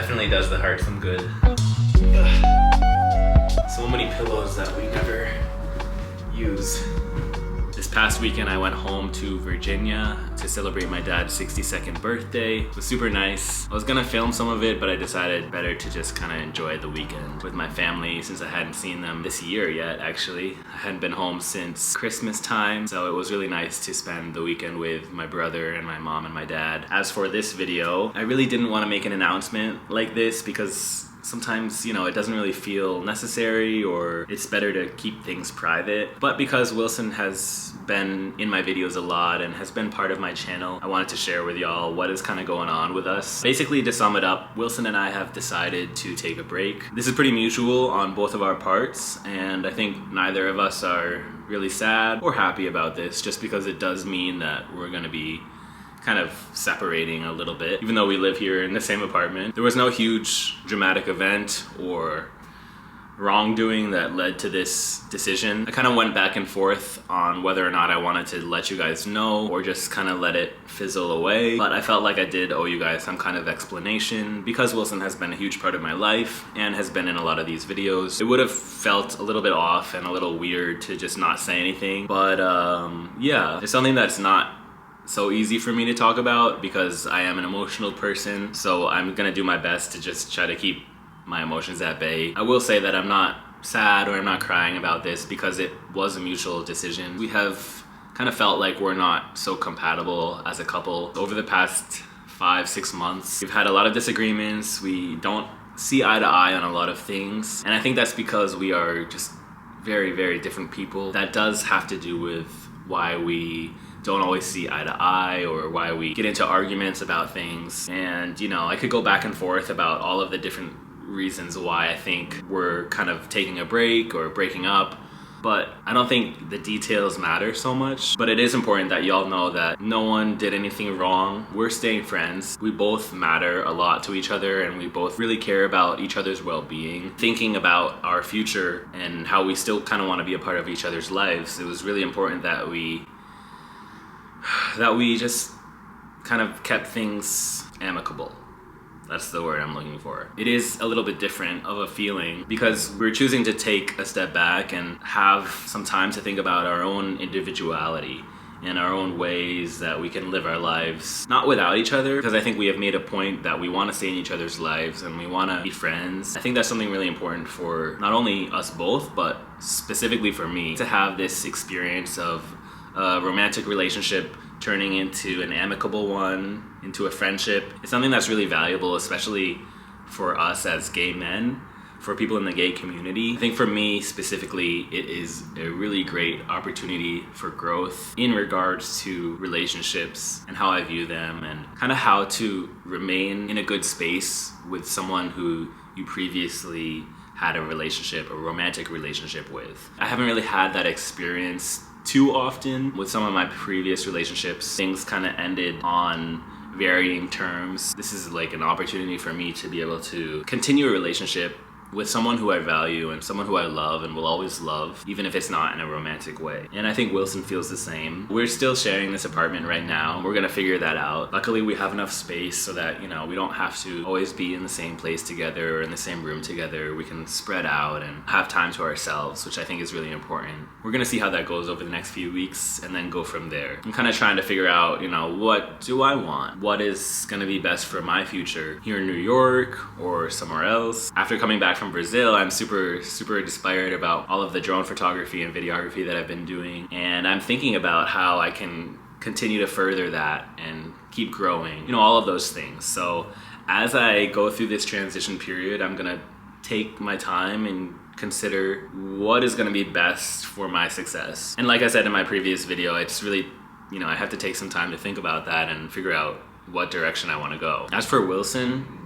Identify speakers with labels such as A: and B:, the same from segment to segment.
A: Definitely does the heart some good. So many pillows that we never use. This past weekend I went home to Virginia to celebrate my dad's 62nd birthday. It was super nice. I was gonna film some of it, but I decided better to just kind of enjoy the weekend with my family since I hadn't seen them this year yet, actually. I hadn't been home since Christmas time, so it was really nice to spend the weekend with my brother and my mom and my dad. As for this video, I really didn't want to make an announcement like this because sometimes, you know, it doesn't really feel necessary, or it's better to keep things private. But because Wilson has been in my videos a lot and has been part of my channel, I wanted to share with y'all what is kind of going on with us. Basically, to sum it up, Wilson and I have decided to take a break. This is pretty mutual on both of our parts, and I think neither of us are really sad or happy about this, just because it does mean that we're gonna be kind of separating a little bit, even though we live here in the same apartment. There was no huge dramatic event or wrongdoing that led to this decision. I kind of went back and forth on whether or not I wanted to let you guys know or just kind of let it fizzle away, but I felt like I did owe you guys some kind of explanation because Wilson has been a huge part of my life and has been in a lot of these videos. It would have felt a little bit off and a little weird to just not say anything, but yeah, it's something that's not so easy for me to talk about because I am an emotional person, so I'm gonna do my best to just try to keep my emotions at bay. I will say that I'm not sad or I'm not crying about this because it was a mutual decision. We have kind of felt like we're not so compatible as a couple. Over the past 5-6 months, we've had a lot of disagreements. We don't see eye to eye on a lot of things, and I think that's because we are just very, very different people. That does have to do with why we don't always see eye to eye, or why we get into arguments about things. And you know, I could go back and forth about all of the different reasons why I think we're kind of taking a break or breaking up, but I don't think the details matter so much. But it is important that y'all know that no one did anything wrong. We're staying friends. We both matter a lot to each other, and we both really care about each other's well-being. Thinking about our future and how we still kind of want to be a part of each other's lives, it was really important that we just kind of kept things amicable. That's the word I'm looking for. It is a little bit different of a feeling because we're choosing to take a step back and have some time to think about our own individuality and our own ways that we can live our lives, not without each other, because I think we have made a point that we want to stay in each other's lives and we want to be friends. I think that's something really important for not only us both, but specifically for me, to have this experience of a romantic relationship turning into an amicable one, into a friendship. It's something that's really valuable, especially for us as gay men, for people in the gay community. I think for me specifically, it is a really great opportunity for growth in regards to relationships and how I view them, and kind of how to remain in a good space with someone who you previously had a relationship, a romantic relationship with. I haven't really had that experience too often with some of my previous relationships. Things kind of ended on varying terms. This is like an opportunity for me to be able to continue a relationship with someone who I value and someone who I love and will always love, even if it's not in a romantic way. And I think Wilson feels the same. We're still sharing this apartment right now. We're gonna figure that out. Luckily, we have enough space so that, you know, we don't have to always be in the same place together or in the same room together. We can spread out and have time to ourselves, which I think is really important. We're gonna see how that goes over the next few weeks and then go from there. I'm kind of trying to figure out, you know, what do I want? What is gonna be best for my future here in New York or somewhere else? After coming back from Brazil, I'm super inspired about all of the drone photography and videography that I've been doing, and I'm thinking about how I can continue to further that and keep growing, you know, all of those things. So as I go through this transition period, I'm gonna take my time and consider what is gonna be best for my success. And like I said in my previous video, it's really, you know, I have to take some time to think about that and figure out what direction I want to go. As for Wilson,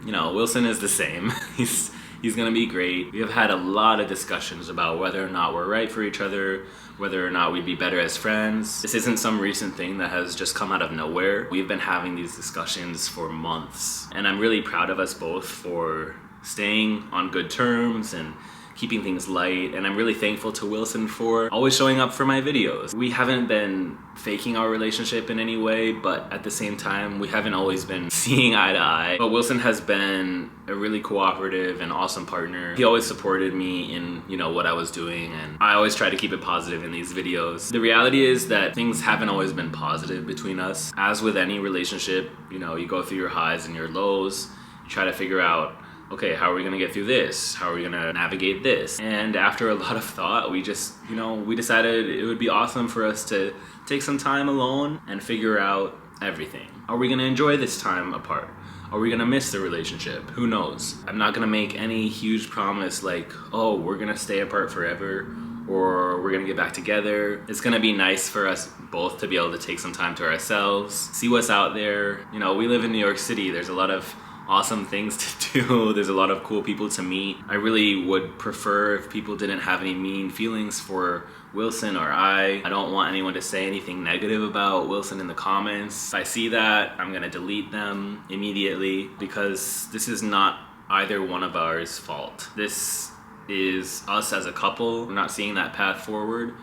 A: you know, Wilson is the same. He's gonna be great. We have had a lot of discussions about whether or not we're right for each other, whether or not we'd be better as friends. This isn't some recent thing that has just come out of nowhere. We've been having these discussions for months, and I'm really proud of us both for staying on good terms and keeping things light, and I'm really thankful to Wilson for always showing up for my videos. We haven't been faking our relationship in any way, but at the same time, we haven't always been seeing eye to eye. But Wilson has been a really cooperative and awesome partner. He always supported me in, what I was doing, and I always try to keep it positive in these videos. The reality is that things haven't always been positive between us. As with any relationship, you go through your highs and your lows. You try to figure out, okay, how are we gonna get through this? How are we gonna navigate this? And after a lot of thought, we just, we decided it would be awesome for us to take some time alone and figure out everything. Are we gonna enjoy this time apart? Are we gonna miss the relationship? Who knows? I'm not gonna make any huge promise like, oh, we're gonna stay apart forever, or we're gonna get back together. It's gonna be nice for us both to be able to take some time to ourselves, see what's out there. We live in New York City. There's a lot of awesome things to do. There's a lot of cool people to meet. I really would prefer if people didn't have any mean feelings for Wilson or I. I don't want anyone to say anything negative about Wilson in the comments. If I see that, I'm gonna delete them immediately, because this is not either one of ours fault. This is us as a couple. We're not seeing that path forward,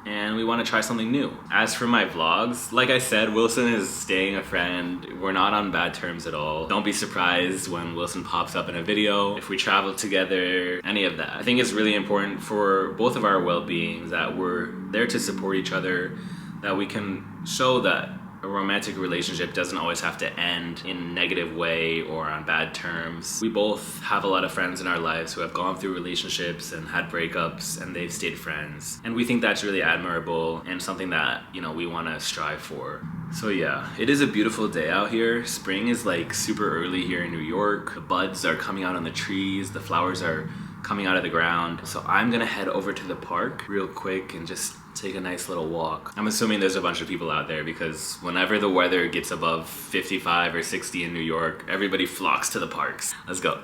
A: and we want to try something new. As for my vlogs, like I said, Wilson is staying a friend. We're not on bad terms at all. Don't be surprised when Wilson pops up in a video, if we travel together, any of that. I think it's really important for both of our well-beings that we're there to support each other, that we can show that a romantic relationship doesn't always have to end in a negative way or on bad terms. We both have a lot of friends in our lives who have gone through relationships and had breakups, and they've stayed friends. And we think that's really admirable and something that, we want to strive for. So yeah, it is a beautiful day out here. Spring is like super early here in New York. The buds are coming out on the trees, the flowers are coming out of the ground. So I'm gonna head over to the park real quick and just take a nice little walk. I'm assuming there's a bunch of people out there, because whenever the weather gets above 55 or 60 in New York, everybody flocks to the parks. Let's go.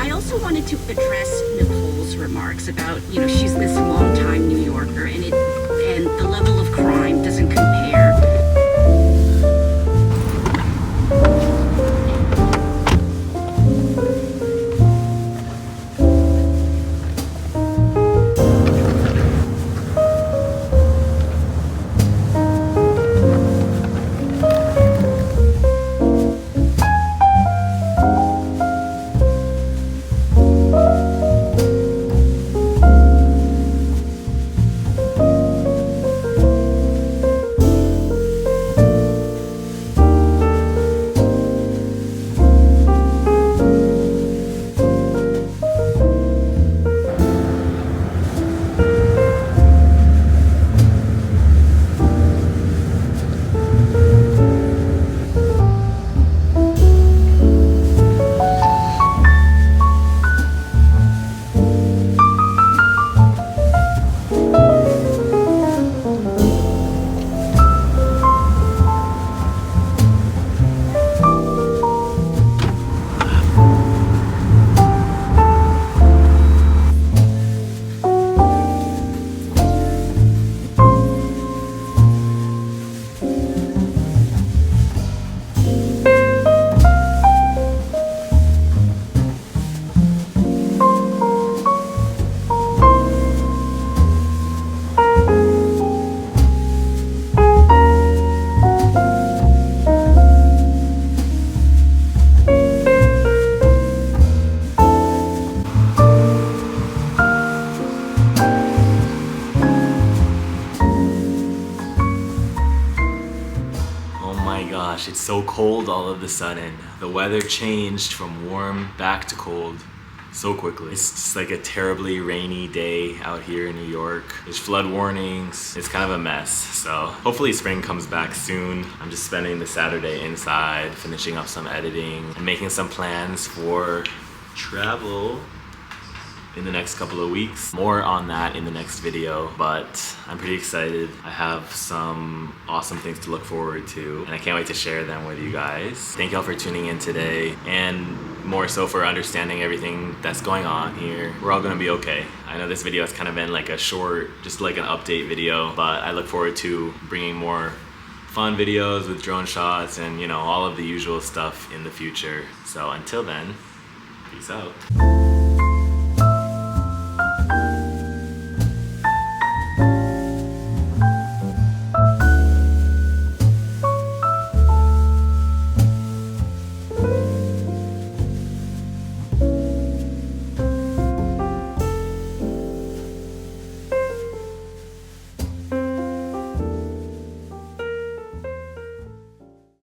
B: I also wanted to address Nicole's remarks about, she's this longtime New Yorker, and the level of crime doesn't compare.
A: It's so cold all of a sudden. The weather changed from warm back to cold so quickly. It's just like a terribly rainy day out here in New York. There's flood warnings. It's kind of a mess. So hopefully spring comes back soon. I'm just spending the Saturday inside, finishing up some editing and making some plans for travel in the next couple of weeks. More on that in the next video, but I'm pretty excited. I have some awesome things to look forward to, and I can't wait to share them with you guys. Thank y'all for tuning in today, and more so for understanding everything that's going on here. We're all gonna be okay. I know this video has kind of been like a short, just like an update video, but I look forward to bringing more fun videos with drone shots and all of the usual stuff in the future. So until then, peace out.